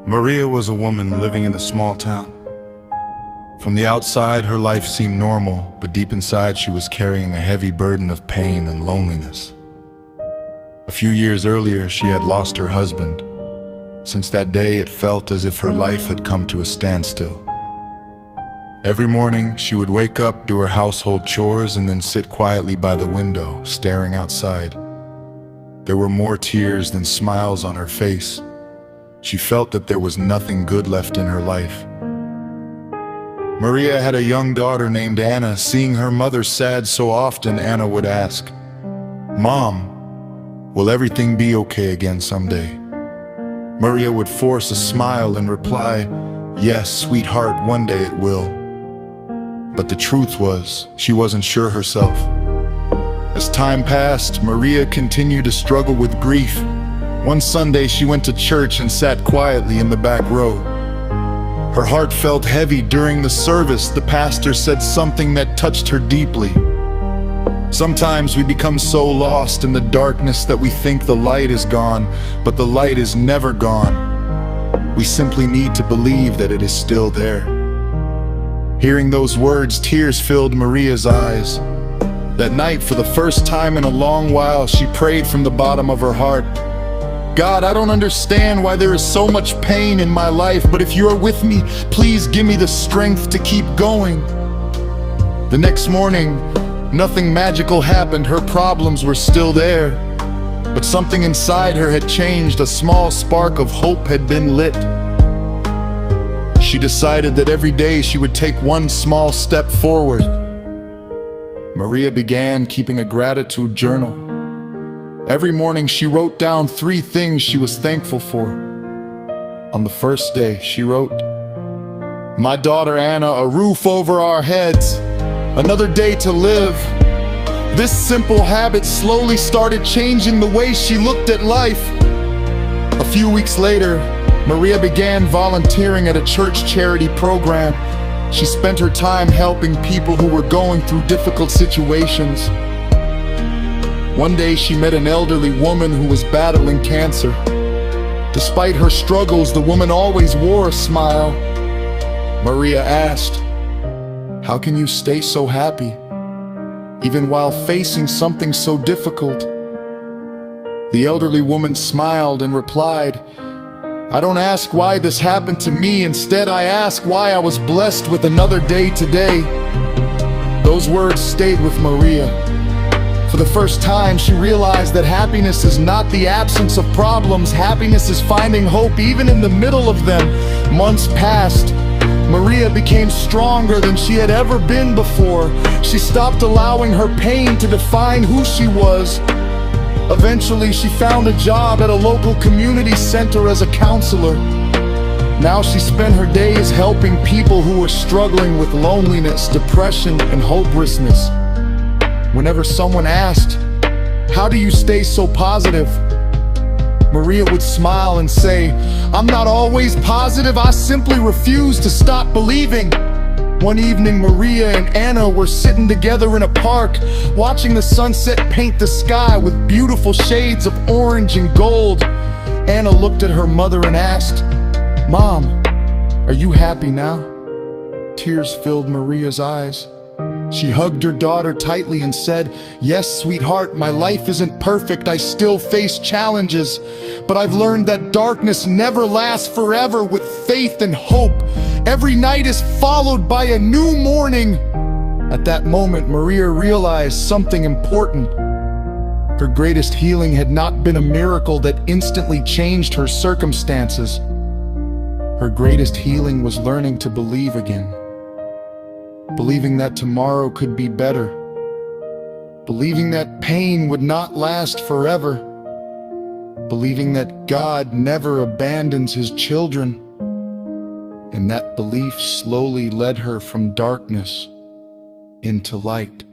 Maria was a woman living in a small town. From the outside, her life seemed normal, but deep inside she was carrying a heavy burden of pain and loneliness. A few years earlier, she had lost her husband. Since that day, it felt as if her life had come to a standstill. Every morning, she would wake up, do her household chores, and then sit quietly by the window, staring outside. There were more tears than smiles on her face. She felt that there was nothing good left in her life. Maria had a young daughter named Anna. Seeing her mother sad so often, Anna would ask, "Mom, will everything be okay again someday?" Maria would force a smile and reply, "Yes, sweetheart, one day it will." But the truth was, she wasn't sure herself. As time passed, Maria continued to struggle with grief. One Sunday, she went to church and sat quietly in the back row. Her heart felt heavy. During the service, the pastor said something that touched her deeply. Sometimes we become so lost in the darkness that we think the light is gone, but the light is never gone. We simply need to believe that it is still there. Hearing those words, tears filled Maria's eyes. That night, for the first time in a long while, she prayed from the bottom of her heart, "God, I don't understand why there is so much pain in my life, but if you are with me, please give me the strength to keep going." The next morning, nothing magical happened. Her problems were still there, but something inside her had changed. A small spark of hope had been lit. She decided that every day she would take one small step forward. Maria began keeping a gratitude journal. Every morning she wrote down 3 things she was thankful for. On the first day, she wrote, "My daughter Anna, a roof over our heads, another day to live." This simple habit slowly started changing the way she looked at life. A few weeks later, Maria began volunteering at a church charity program. She spent her time helping people who were going through difficult situations. One day she met an elderly woman who was battling cancer. Despite her struggles, the woman always wore a smile. Maria asked, "How can you stay so happy, even while facing something so difficult?" The elderly woman smiled and replied, "I don't ask why this happened to me. Instead, I ask why I was blessed with another day today." Those words stayed with Maria. For the first time, she realized that happiness is not the absence of problems. Happiness is finding hope even in the middle of them. Months passed. Maria became stronger than she had ever been before. She stopped allowing her pain to define who she was. Eventually, she found a job at a local community center as a counselor. Now she spent her days helping people who were struggling with loneliness, depression, and hopelessness. Whenever someone asked, "How do you stay so positive?" Maria would smile and say, "I'm not always positive. I simply refuse to stop believing." One evening, Maria and Anna were sitting together in a park, watching the sunset paint the sky with beautiful shades of orange and gold. Anna looked at her mother and asked, "Mom, are you happy now?" Tears filled Maria's eyes. She hugged her daughter tightly and said, "Yes, sweetheart, my life isn't perfect. I still face challenges, but I've learned that darkness never lasts forever. With faith and hope, every night is followed by a new morning." At that moment, Maria realized something important. Her greatest healing had not been a miracle that instantly changed her circumstances. Her greatest healing was learning to believe again. Believing that tomorrow could be better. Believing that pain would not last forever. Believing that God never abandons his children. And that belief slowly led her from darkness into light.